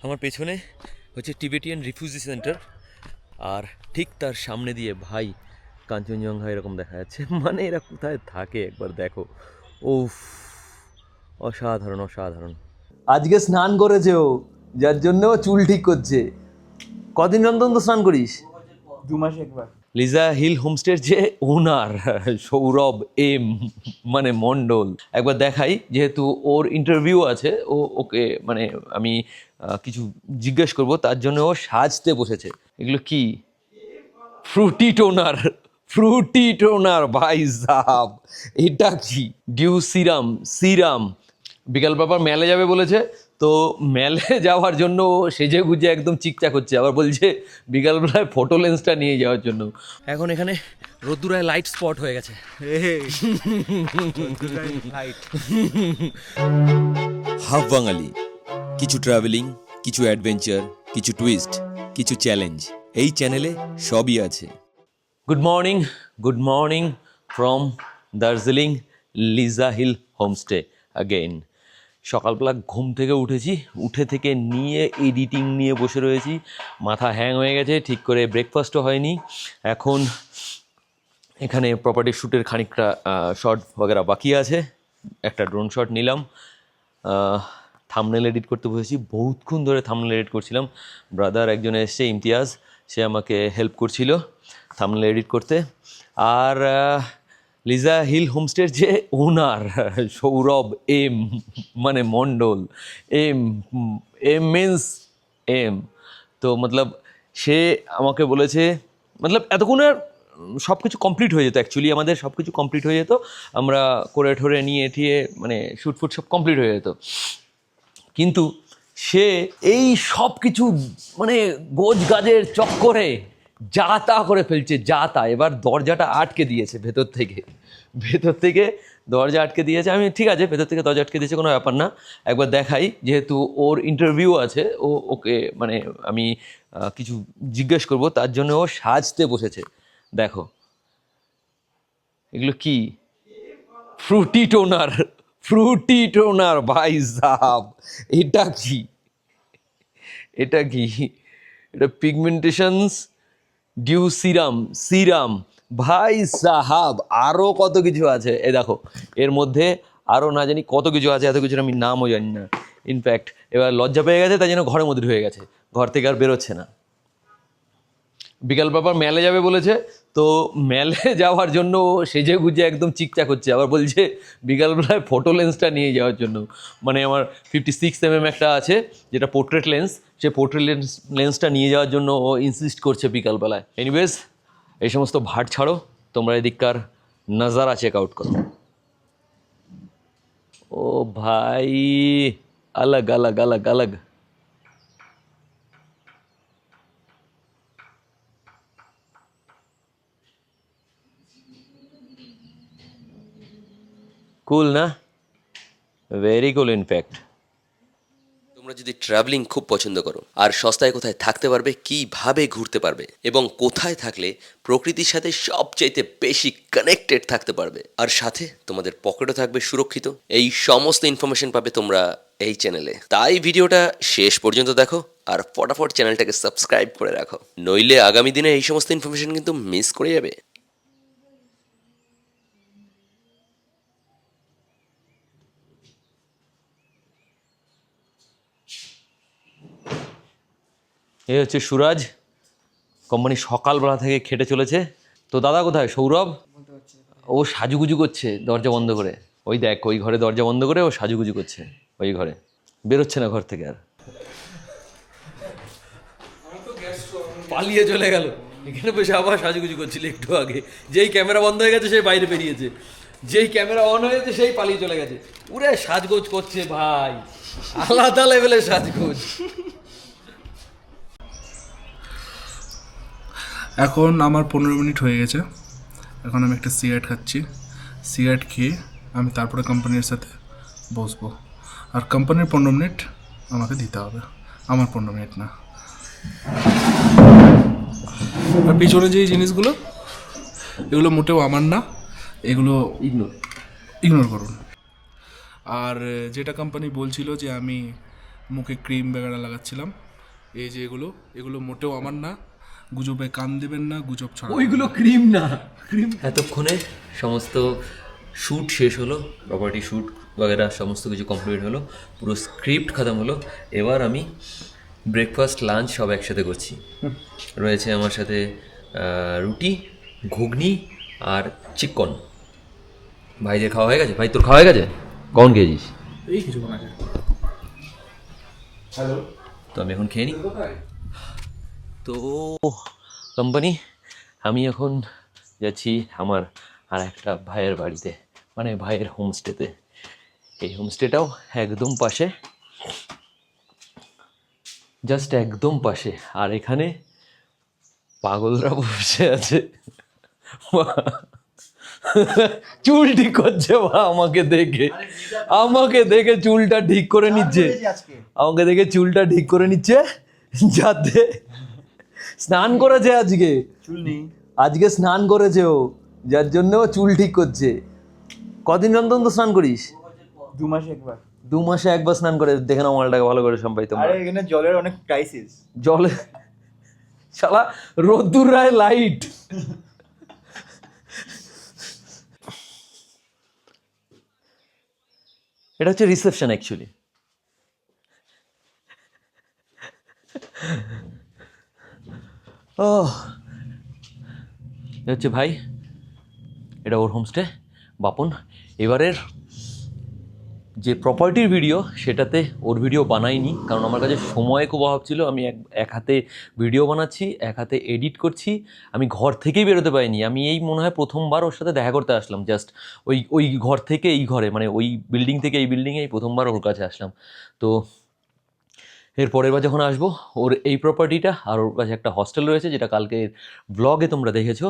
আমার পেছনে হচ্ছে টিবেটিয়ান রিফিউজি সেন্টার, আর ঠিক তার সামনে দিয়ে ভাই কাঞ্চনজঙ্ঘা এরকম দেখা যাচ্ছে। মানে এরা কোথায় থাকে একবার দেখো। উফ, অসাধারণ অসাধারণ। আজকে স্নান করেছে ও, যার জন্য ও চুল ঠিক করছে। কদিন অন্তর স্নান করিস? 2 মাসে একবার। লিজা হিল হোমস্টের যে ওনার সৌরভ এম মানে মণ্ডল, একবার দেখাই, যেহেতু ওর ইন্টারভিউ আছে। ওকে মানে আমি কিছু জিজ্ঞেস করব, তার জন্য ও সাজতে বসেছে। এগুলো কি? ফ্রুটি টোনার, ফ্রুটি টোনার ভাই সাহাব। এটা কি? Dew serum, serum. বিকাল ব্যাপার মেলে যাবে বলেছে, তো মেলে যাওয়ার জন্য ও সেজে গুজে একদম চিকচাক হচ্ছে। আবার বলছে বিকালবেলায় ফটো লেন্সটা নিয়ে যাওয়ার জন্য। এখন এখানে রোদ্দুরায় লাইট স্পট হয়ে গেছে। লাইট। হাফ বাঙালি, কিছু ট্রাভেলিং, কিছু অ্যাডভেঞ্চার, কিছু টুইস্ট, কিছু চ্যালেঞ্জ। এই চ্যানেলে সবই আছে। Good morning from Darjeeling Liza Hill homestay again. সকালবেলা ঘুম থেকে উঠেছি, উঠে থেকে নিয়ে এডিটিং নিয়ে বসে রয়েছি। মাথা হ্যাং হয়ে গেছে, ঠিক করে ব্রেকফাস্টও হয়নি। এখন এখানে প্রপার্টি শ্যুটের খানিকটা শর্ট বগেরা বাকি আছে। একটা ড্রোন শট নিলাম, থাম্বনেল এডিট করতে বসেছি। বহুতক্ষণ ধরে থাম্বনেল এডিট করছিলাম। ব্রাদার একজন এসছে, ইমতিয়াজ, সে আমাকে হেল্প করছিল থাম্বনেল এডিট করতে। আর লিজা হিল হোমস্টের যে ওনার সৌরভ এম মানে মণ্ডল, এম এম মিন্স এম, তো মতলব সে আমাকে বলেছে, মতলব এতক্ষণ আর সব কিছু কমপ্লিট হয়ে যেত। অ্যাকচুয়ালি আমাদের সব কিছু কমপ্লিট হয়ে যেত, আমরা করে ঠরে নিয়ে ঠিয়ে মানে শ্যুট ফুট সব কমপ্লিট হয়ে যেত। কিন্তু সে এই সব কিছু মানে গোজ গাজের চক্করে যা তা করে ফেলছে, যা তা। এবার দরজাটা আটকে দিয়েছে ভেতর থেকে দরজা আটকে দিয়েছে। আমি ঠিক আছে, ভেতর থেকে দরজা আটকে দিয়েছে, কোনো ব্যাপার না। একবার দেখাই, যেহেতু ওর ইন্টারভিউ আছে। ওকে মানে আমি কিছু জিজ্ঞেস করব, তার জন্য ও সাজতে বসেছে। দেখো এগুলো কি? ফ্রুটি টোনার, ফ্রুটি টোনার ভাই সাহাব। এটা কি? এটা কি? এটা পিগমেন্টেশনস ডিউ সিরাম, সিরাম ভাই সাহাব। আরও কত কিছু আছে, এ দেখো এর মধ্যে আরও না জানি কত কিছু আছে। এত কিছুর আমি নামও জানি না। ইনফ্যাক্ট এবার লজ্জা পেয়ে গেছে, তাই জন্য ঘরের মধ্যে হয়ে গেছে, ঘর থেকে আর বেরোচ্ছে না। বিকাল ব্যাপার মেলে যাবে বলেছে, তো মেলে যাওয়ার জন্য সেজে গুজে একদম চিকচাক হচ্ছে। আবার বলছে বিকালবেলায় ফটো লেন্সটা নিয়ে যাওয়ার জন্য। মানে আমার 56mm একটা আছে, যেটা পোর্ট্রেট লেন্স, সে পোর্ট্রেট লেন্সটা নিয়ে যাওয়ার জন্য ও ইনসিস্ট করছে বিকালবেলায়। এনিওয়েজ, এই সমস্ত ভাট ছাড়ো, তোমরা এদিককার নজারা চেক আউট করো। ও ভাই, আলাগ আলাগ আলাগ আলাগ। কুল না? ভেরি কুল ইনফ্যাক্ট। তোমরা যদি ট্রাভেলিং খুব পছন্দ করো আর সস্তায় কোথায় থাকতে পারবে, কিভাবে ঘুরতে পারবে এবং কোথায় থাকলে প্রকৃতির সাথে সবচাইতে বেশি কানেক্টেড থাকতে পারবে, আর সাথে তোমাদের পকেটও থাকবে সুরক্ষিত, এই সমস্ত ইনফরমেশন পাবে তোমরা এই চ্যানেলে। তাই ভিডিওটা শেষ পর্যন্ত দেখো আর ফটাফট চ্যানেলটাকে সাবস্ক্রাইব করে রাখো, নইলে আগামী দিনে এই সমস্ত ইনফরমেশন কিন্তু মিস করে যাবে। এ হচ্ছে সুরাজ, কোম্পানি সকালবেলা থেকে খেটে চলেছে। তো দাদা কোথায়? সৌরভ ও সাজুগুজু করছে দরজা বন্ধ করে। ওই দেখ, ওই ঘরে দরজা বন্ধ করে ও সাজুগুজু করছে, ওই ঘরে বেরোচ্ছে না ঘর থেকে আর। পালিয়ে চলে গেল, এখানে বসে আবার সাজুগুজু করছিল একটু আগে। যেই ক্যামেরা বন্ধ হয়ে গেছে সেই বাইরে বেরিয়েছে, যেই ক্যামেরা অন হয়েছে সেই পালিয়ে চলে গেছে। পুরো সাজগোজ করছে ভাই, আলাদা লেভেলের সাজগোজ। এখন আমার 15 মিনিট হয়ে গেছে। এখন আমি একটা সিগারেট খাচ্ছি। সিগারেট খেয়ে আমি তারপরে কোম্পানির সাথে বসবো। আর কোম্পানির 15 মিনিট আমাকে দিতে হবে, আমার 15 মিনিট না। আর পিছনে যে জিনিসগুলো, এগুলো মোটেও আমার না, এগুলো ইগনোর করুন। আর যেটা কোম্পানি বলছিল যে আমি মুখে ক্রিম বেগারা লাগাচ্ছিলাম। এই যে এগুলো মোটেও আমার না, গুজবে কান দেবেন না, গুজব ছড়া ওইগুলো ক্রিম না, ক্রিম। এতক্ষণে সমস্ত শ্যুট শেষ হলো, প্রপার্টি শ্যুট বগেরা সমস্ত কিছু কমপ্লিট হলো, পুরো স্ক্রিপ্ট খতম হলো। এবার আমি ব্রেকফাস্ট লাঞ্চ সব একসাথে করছি। রয়েছে আমার সাথে রুটি, ঘুগনি আর চিকন। ভাইদের খাওয়া হয়ে গেছে? ভাই তোর খাওয়া হয়ে গেছে? কখন খেয়েছিস? এই কিছুক্ষণ আগে। তো আমি এখন খেয়ে নিই। তো কোম্পানি, আমি এখন যাচ্ছি আমার আর একটা ভাইয়ের বাড়িতে, মানে ভাইয়ের হোমস্টেতে। এই হোমস্টেটাও একদম পাশে, জাস্ট একদম পাশে। আর এখানে পাগলরা বসে আছে, চুল ঠিক করছে বা আমাকে দেখে চুলটা ঠিক করে নিচ্ছে, আমাকে দেখে চুলটা ঠিক করে নিচ্ছে, যাতে স্নান করেছে আজকে, চুল নেই আজকে স্নান করেছে ও, যার জন্য ও চুল ঠিক করছে। কদিন অন্তত স্নান করিস? 2 মাসে একবার। 2 মাসে একবার স্নান করে। দেখে নাও মালটাকে ভালো করে সম্পাই তোমরা। আরে এখানে জলের অনেক ক্রাইসিস। জলে শালা রোদ্দুর রায় লাইট। এটা হচ্ছে রিসেপশন অ্যাকচুয়ালি। ও এটা হচ্ছে ভাই, এটা ওর হোমস্টে বাপন। এবারের যে প্রপার্টির ভিডিও, সেটাতে ওর ভিডিও বানাইনি, কারণ আমার কাছে সময় খুব অভাব ছিল। আমি এক হাতে ভিডিও বানাচ্ছি, এক হাতে এডিট করছি। আমি ঘর থেকেই বেরোতে পারিনি। আমি এই মনে হয় প্রথমবার ওর সাথে দেখা করতে আসলাম, জাস্ট ওই ঘর থেকে এই ঘরে, মানে ওই বিল্ডিং থেকে এই বিল্ডিংয়ে এই প্রথমবার ওর কাছে আসলাম। তো এর পরের বার যখন আসবো, ওর এই প্রপার্টিটা আর ওর কাছে একটা হস্টেল রয়েছে, যেটা কালকে ব্লগে তোমরা দেখেছো,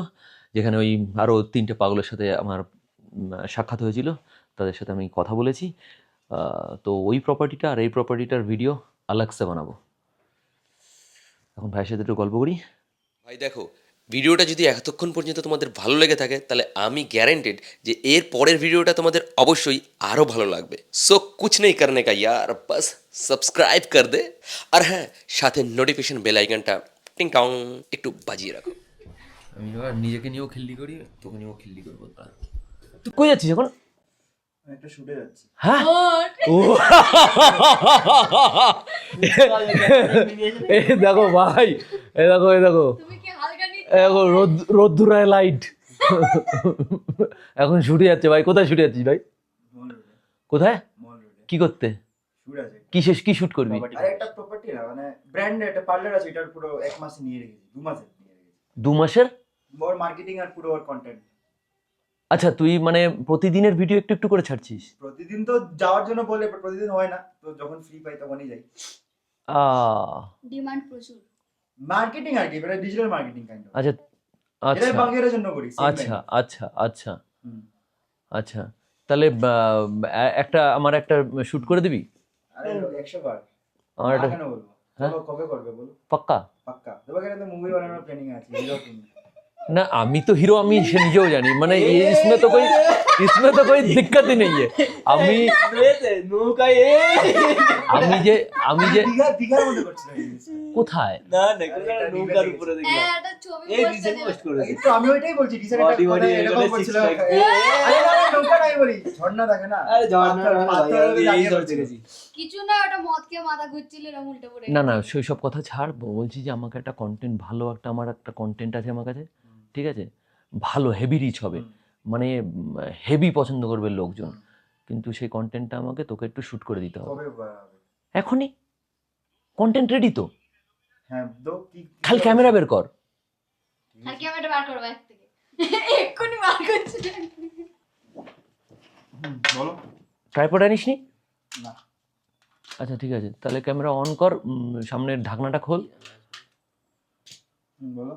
যেখানে ওই আরও 3টে পাগলের সাথে আমার সাক্ষাৎ হয়েছিল, তাদের সাথে আমি কথা বলেছি। তো ওই প্রপার্টিটা আর এই প্রপার্টিটার ভিডিও আলাগসে বানাবো। এখন ভাইয়ের সাথে একটু গল্প করি। ভাই দেখো, ভিডিওটা যদি এতক্ষণ পর্যন্ত তোমাদের ভালো লেগে থাকে, তাহলে আমি গ্যারেন্টেড যে এর পরের ভিডিওটা তোমাদের অবশ্যই আরও ভালো লাগবে। সো কুছ নেই করনে কা ইয়ার, বাস সাবস্ক্রাইব কর দে। আর হ্যাঁ, সাথে নোটিফিকেশন বেল আইকনটা টিং টং একটু বাজিয়ে রাখো। আমি এবার নিজেকে নিয়েও খিল্লি করি, তোকে নিয়েও খিল্লি করবো। তুই কই যাচ্ছিস এখন? একটা শুটে যাচ্ছি। হ্যাঁ, ও এই দেখো ভাই, এই দেখো দেখো রোদ্দুরায় লাইট। এখন ছুটে যাচ্ছে ভাই। কোথায় ছুটে যাচ্ছিস ভাই? কোথায়? কি করতে? শুট আছে। কি শুট করবি? আরে একটা প্রপার্টি না, মানে ব্র্যান্ড, একটা পার্লার আছে, এটার পুরো 1 মাসে নিয়ে রেখেছি, 2 মাসে নিয়ে রেখেছি। 2 মাসের? ওর মার্কেটিং আর পুরো ওর কন্টেন্ট। আচ্ছা, তুই মানে প্রতিদিনের ভিডিও একটু একটু করে ছাড়ছিস? প্রতিদিন তো যাওয়ার জন্য বলে, প্রতিদিন হয় না, তো যখন ফ্রি পাই তখনই যাই। ডিমান্ড প্রচুর। মার্কেটিং আর কি, মানে ডিজিটাল মার্কেটিং কাইন্ড অফ। আচ্ছা এটা আচ্ছা বাংলার জন্য করি। আচ্ছা আচ্ছা আচ্ছা হুম। আচ্ছা, তাহলে আমার একটা শুট করে দিবি? আরে 100 বার। আমার একটা কেন বলবো? হ্যাঁ? কবে করবে বলো? পাক্কা? পাক্কা। তোমাকে একটা মুভি বানানোর প্ল্যানিং আছে, হিরো তুমি। না, আমি তো হিরো, আমি সে নিজেও জানি, মানে इसमें तो कोई दिक्कत ही नहीं है। আমি যে দিঘার মধ্যে করছিল এই জিনিসটা। কোথায়? নৌকার উপরে হ্যাঁ, একটা ছবি পোস্ট করে এই তো আমি ওইটাই বলছি, ডিজাইনটা মানে এরকম করছিল। আরে না, নৌকা নাই বলি, ঝর্ণা থাকে না? আরে কিছু না, ওটা মদ খেয়ে মাথা ঘুরছিল, এরকম উল্টে পড়ে না সেই সব কথা ছাড়, বলছি যে আমাকে একটা কন্টেন্ট, ভালো একটা, আমার একটা কন্টেন্ট আছে আমার কাছে, ঠিক আছে? ভালো হেভি রিচ হবে, মানে হেভি পছন্দ করবে লোকজন, কিন্তু সেই কন্টেন্টটা আমাকে তোকে একটু শুট করে দিতে হবে কবে বানাবে? এখনই। কন্টেন্ট রেডি তো, হ্যাঁ দো কি খালি ক্যামেরা বের কর। আর ক্যামেরাটা বার করো ব্যাগ থেকে, এক্ষুনি বার করছি। বলো। ট্রাইপড আনিসনি? না। আচ্ছা ঠিক আছে, তাহলে ক্যামেরা অন কর, সামনের ঢাকনাটা খোল, বলো।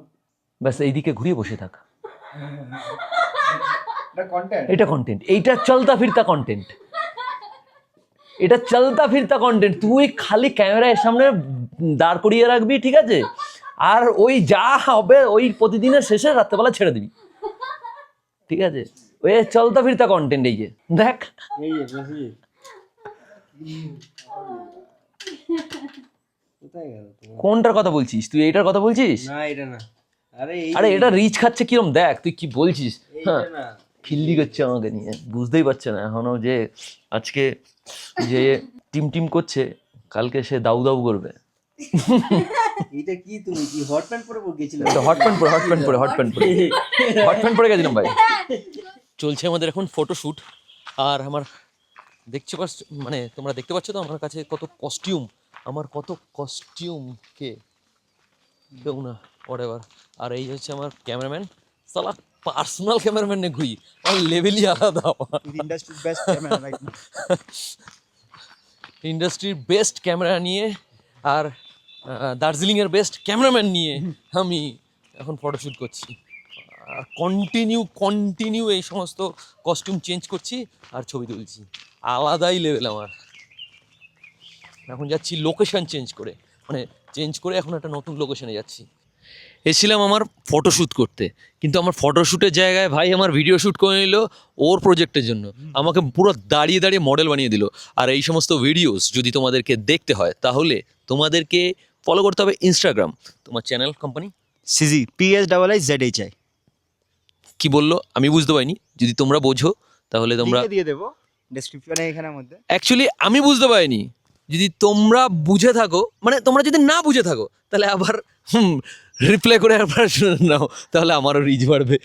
ব্যাস এইদিকে ঘুরিয়ে বসে থাক। এটা কন্টেন্ট। এটা কন্টেন্ট, এইটা চলতা ফিরতা কন্টেন্ট, এটা চলতা ফিরতা কন্টেন্ট। তুই খালি ক্যামেরার সামনে দাঁড় করিয়ে রাখবি, ঠিক আছে? আর ওই যা হবে ওই প্রতিদিনের শেষে রাত্রেবেলা ছেড়ে দিবি, ঠিক আছে? ওই চলতা ফিরতা কন্টেন্ট, এই যে দেখ। কোথায় গেল তোমার? কোনটার কথা বলছিস তুই? এইটার কথা বলছিস? না এটা না, আরে এই আরে এটা রিচ খাচ্ছে কিরম দেখ, তুই কি বলছিস? হ্যাঁ, এইটা না, খিল্লি করছে আমাকে নিয়ে, বুঝতেই পারছে না এখনো যে আজকে যে টিম টিম করছে, কালকে সে দাউ দাউ করবে। এইটা কি তুমি কি হট প্যান্ট পরে গেছিলে? হট প্যান্ট পরে গেছিলাম ভাই। চলছে আমাদের এখন ফটোশ্যুট, আর আমার দেখতে পাচ্ছ, মানে তোমরা দেখতে পাচ্ছ তো আমার কাছে কত কস্টিউম, কে কেউ না whatever। আর এই হচ্ছে আমার ক্যামেরাম্যান, সালা পার্সোনাল ক্যামেরাম্যান নে ঘুই, আমার লেভেলই আলাদা। ইন্ডাস্ট্রির বেস্ট ক্যামেরা রাইট নাও। ইন্ডাস্ট্রির বেস্ট ক্যামেরা নিয়ে আর দার্জিলিংয়ের বেস্ট ক্যামেরাম্যান নিয়ে আমি এখন ফটোশ্যুট করছি। আর কন্টিনিউ এই সমস্ত কস্টিউম চেঞ্জ করছি আর ছবি তুলছি, আলাদাই লেভেল আমার। এখন যাচ্ছি লোকেশন চেঞ্জ করে এখন একটা নতুন লোকেশনে যাচ্ছি। এসেছিলাম আমার ফটোশ্যুট করতে, কিন্তু আমার ফটোশ্যুটের জায়গায় ভাই আমার ভিডিও শ্যুট করে নিল ওর প্রজেক্টের জন্য, আমাকে পুরো দাঁড়িয়ে মডেল বানিয়ে দিল। আর এই সমস্ত ভিডিওস যদি তোমাদেরকে দেখতে হয় তাহলে তোমাদেরকে ফলো করতে হবে ইনস্টাগ্রাম। তোমার চ্যানেল কোম্পানি সিজি PSIIZHI কি বললো আমি বুঝতে পারিনি, যদি তোমরা বোঝো তাহলে তোমরা দিয়ে দেবো ডেসক্রিপশনে এখানের মধ্যে। অ্যাকচুয়ালি আমি বুঝতে পারিনি, যদি তোমরা বুঝে থাকো, মানে তোমরা যদি না বুঝে থাকো তাহলে আবার রিপ্লাই করে আবার শুনে নাও, তাহলে আমারও রিচ বাড়বে।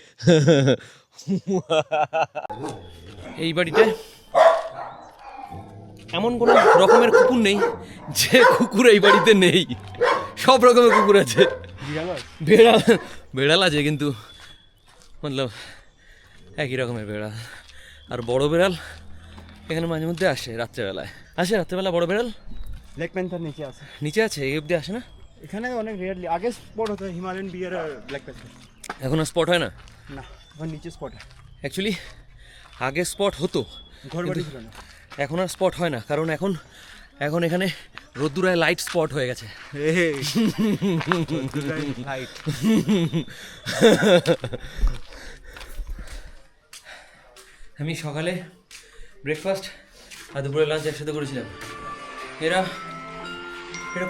এই বাড়িতে এমন কোনো রকমের কুকুর নেই যে কুকুর এই বাড়িতে নেই, সব রকমের কুকুর আছে। বেড়াল আছে, কিন্তু মতলব একই রকমের বেড়াল। আর বড় বেড়াল এখানে মাঝে মধ্যে আসে রাত্রেবেলা বড় বেড়াল ব্ল্যাক প্যান্থার নিচে আছে, এই অবধি আসে না। এখানে অনেক রেয়ারলি, আগে স্পট হতো হিমালয়ান বিয়ার আর ব্ল্যাক প্যান্থার, এখন আর স্পট হয় না। না এখন নিচে স্পট হয়। অ্যাকচুয়ালি আগে স্পট হতো, ঘর বাড়ি ছিল না। এখন আর স্পট হয় না, কারণ এখন এখানে রোদ্দুরায় লাইট স্পট হয়ে গেছে। লাইট আমি সকালে ব্রেকফাস্ট আর দুপুরে লাঞ্চ একসাথে করেছিলাম। এটা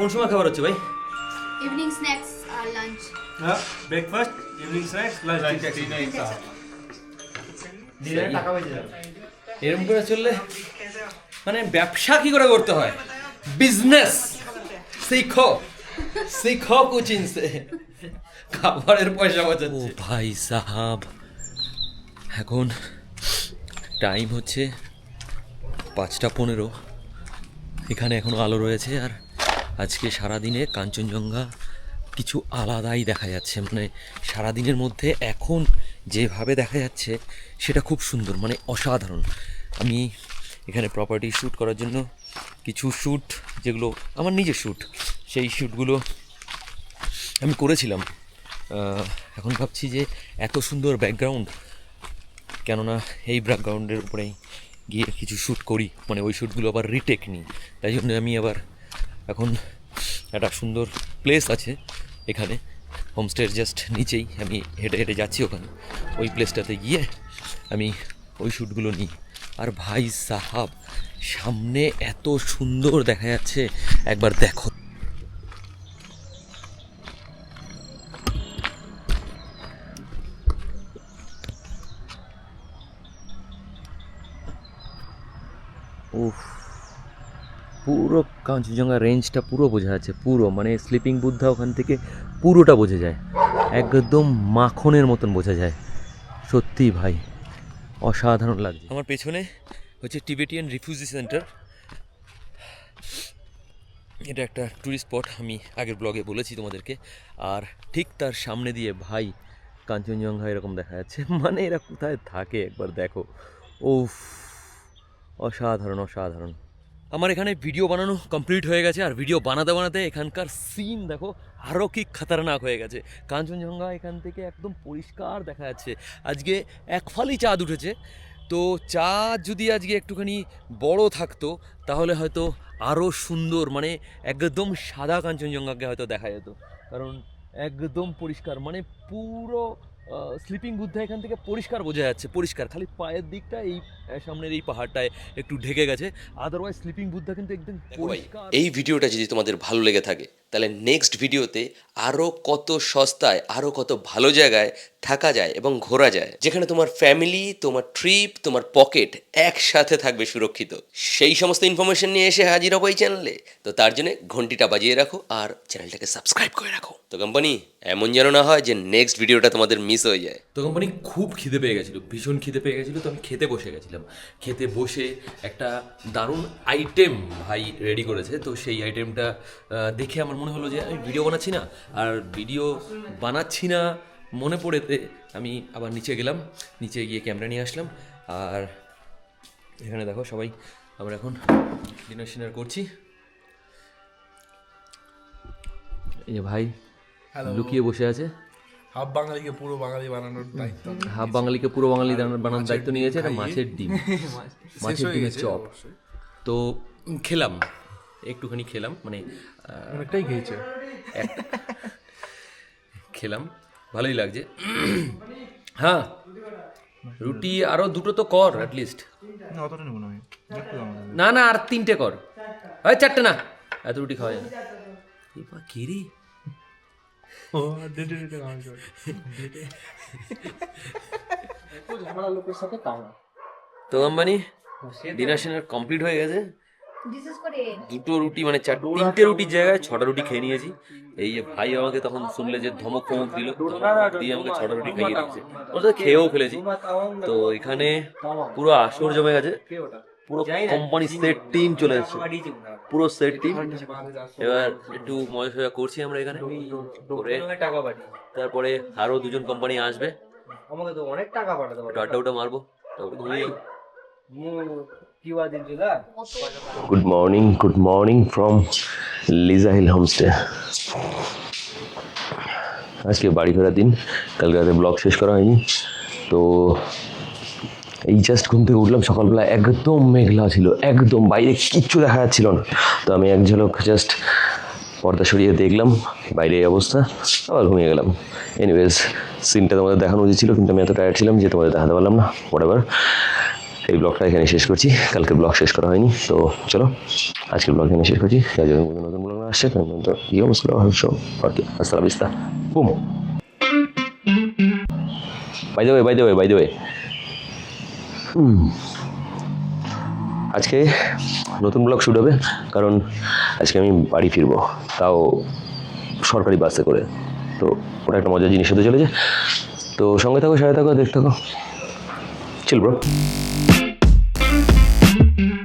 কোন সময় খাবার হচ্ছে ভাই? ইভিনিং স্ন্যাক্স আর lunch. Breakfast, evening snacks, lunch. টাকা বেঁচে যাবে। এরকম করে চললে মানে ব্যবসা কি করে করতে হয়, বিজনেস শিখো কোচিং সে, খাবারের পয়সা বাঁচাচ্ছে। ও ভাই সাহাব, এখন টাইম হচ্ছে 5:15, এখানে এখনো আলো রয়েছে। আর আজকে সারাদিনে কাঞ্চনজঙ্ঘা কিছু আলাদাই দেখা যাচ্ছে, মানে সারাদিনের মধ্যে এখন যেভাবে দেখা যাচ্ছে সেটা খুব সুন্দর, মানে অসাধারণ। আমি এখানে প্রপার্টি শ্যুট করার জন্য কিছু শ্যুট, যেগুলো আমার নিজের শ্যুট, সেই শ্যুটগুলো আমি করেছিলাম। এখন ভাবছি যে এত সুন্দর ব্যাকগ্রাউন্ড, কেননা এই ব্যাকগ্রাউন্ডের উপরেই গিয়ে কিছু শ্যুট করি, মানে ওই শ্যুটগুলো আবার রিটেক নিই। তাই জন্য আমি আবার এখন একটা সুন্দর প্লেস আছে এখানে হোমস্টের জাস্ট নিচেই, আমি হেঁটে যাচ্ছি ওখানে, ওই প্লেসটাতে গিয়ে আমি ওই শ্যুটগুলো নিই। আর ভাই সাহাব, সামনে এত সুন্দর দেখা যাচ্ছে, একবার দেখো। উফ, পুরো কাঞ্চনজঙ্ঘা রেঞ্জটা পুরো বোঝা যাচ্ছে, পুরো মানে স্লিপিং বুদ্ধা ওখান থেকে পুরোটা বোঝা যায়, একদম মাখনের মতন বোঝা যায়। সত্যি ভাই অসাধারণ লাগছে। আমার পেছনে হচ্ছে টিবেটিয়ান রিফিউজি সেন্টার, এটা একটা ট্যুরিস্ট স্পট, আমি আগের ব্লগে বলেছি তোমাদেরকে। আর ঠিক তার সামনে দিয়ে ভাই কাঞ্চনজঙ্ঘা এরকম দেখা যাচ্ছে, মানে এরা কোথায় থাকে একবার দেখো। উফ, অসাধারণ। আমার এখানে ভিডিও বানানো কমপ্লিট হয়ে গেছে, আর ভিডিও বানাতে এখানকার সিন দেখো আরও কি খতরনাক হয়ে গেছে। কাঞ্চনজঙ্ঘা এখান থেকে একদম পরিষ্কার দেখা যাচ্ছে। আজকে এক ফালি চাঁদ উঠেছে, তো চাঁদ যদি আজকে একটুখানি বড় থাকতো তাহলে হয়তো আরও সুন্দর, মানে একদম সাদা কাঞ্চনজঙ্ঘাকে হয়তো দেখা যেত, কারণ একদম পরিষ্কার, মানে পুরো স্লিপিং বুদ্ধা এখান থেকে পরিষ্কার বোঝা যাচ্ছে, পরিষ্কার, খালি পায়ের দিকটা এই সামনের এই পাহাড়টায় একটু ঢেকে গেছে, আদারওয়াইজ স্লিপিং বুদ্ধা কিন্তু একদম পরিষ্কার। এই ভিডিওটা যদি তোমাদের ভালো লেগে থাকে তাহলে নেক্সট ভিডিওতে আরও কত সস্তায় আরও কত ভালো জায়গায় থাকা যায় এবং ঘোরা যায়, যেখানে তোমার ফ্যামিলি, তোমার ট্রিপ, তোমার পকেট একসাথে থাকবে সুরক্ষিত। সেই সমস্ত ইনফরমেশন নিয়ে এসে হাজির হবো এই চ্যানেলে। তো তার জন্য ঘন্টিটা বাজিয়ে রাখো আর চ্যানেলটাকে সাবস্ক্রাইব করে রাখো। তো কোম্পানি এমন যেন না হয় যে নেক্সট ভিডিওটা তোমাদের মিস হয়ে যায়। তো কোম্পানি খুব খিদে পেয়ে গেছিলো, ভীষণ খিদে পেয়ে গেছিলো, তো আমি খেতে বসে গেছিলাম। খেতে বসে একটা দারুণ আইটেম ভাই রেডি করেছে, তো সেই আইটেমটা দেখে আমার মনে হলো যে আমি ভিডিও বানাচ্ছি না, আর ভিডিও বানাচ্ছি না মনে পড়েতে আমি আবার নিচে গেলাম, নিচে গিয়ে ক্যামেরা নিয়ে আসলাম। আর এখানে দেখো সবাই আমরা এখন ডিনার শিনার করছি। এই যে ভাই লুকিয়ে বসে আছে, হাফ বাঙালিকে পুরো বাঙালি বানানোর দায়িত্ব। হাফ বাঙালিকে পুরো বাঙালি বানানোর দায়িত্ব নিয়েছে। এটা মাছের ডিম, মাছের ডিমের চপ। তো খেলাম, একটুখানি খেলাম, মানে অনেকটাই খেয়েছে। খেলাম, ভালোই লাগছে। হ্যাঁ, রুটি আরো দুটো তো কর অ্যাটলিস্ট। অতটা নেবো না আমি, না না, আর 3টে কর, হয় 4টে না, এত রুটি খাওয়া যায় না। কে রে? তো আম্বানি ডিনার শিনার কমপ্লিট হয়ে গেছে। বিশেষ করে দুটো রুটি মানে 3টে রুটির জায়গায় 6টা রুটি খেয়ে নিয়েছি। এই যে ভাই আমাকে তখন শুনলে যে ধমক ফমক দিল, দিয়ে আমাকে 6টা রুটি খাইয়ে দিয়েছে, ওটা খেয়েও ফেলেছি। তো এখানে পুরো আসর জমে গেছে, পুরো কোম্পানি সেট টিম চলে এসেছে, পুরো সেট টিম। এবার একটু মজা সজা করছি আমরা এখানে করে, তারপরে আরো 2জন কোম্পানি আসবে, আমাকে তো অনেক টাকা পাঠাতে পারো। একটু আড্ডা উড্ডা মারবো, তারপরে ঘুমিয়ে যাবো। Good morning from Liza Hill homestay. আজকে বাড়ি ফেরার দিন, কালকে রাতে ব্লগ শেষ করা হয়নি। তো এই জাস্ট ঘুম থেকে উঠলাম সকালবেলা, একদম মেঘলা ছিল, একদম বাইরে কিচ্ছু দেখা যাচ্ছিল না। তো আমি এক ঝলক জাস্ট পর্দা সরিয়ে দেখলাম বাইরে এই অবস্থা, আবার ঘুমিয়ে গেলাম। এনিওয়েজ, সিনটা তোমাদের দেখানো উচিত ছিল, কিন্তু আমি এত টায়ার্ড ছিলাম যে তোমাদের দেখাতে পারলাম না। হোয়াটএভার, এই ব্লগটা এখানে শেষ করছি, কালকে ব্লগ শেষ করা হয়নি। তো চলো আজকের ব্লগ এখানে শেষ করছি। নতুন ব্লগ আসছে, আসসালাম বিস্তা বুম। বাই দ্য ওয়ে আজকে নতুন ব্লগ শুট হবে, কারণ আজকে আমি বাড়ি ফিরবো, তাও সরকারি বাসে করে। তো ওটা একটা মজার জিনিস হতে চলেছে। তো সঙ্গে থাকো, সাথে থাকো, দেখতে থাকো। Chill bro.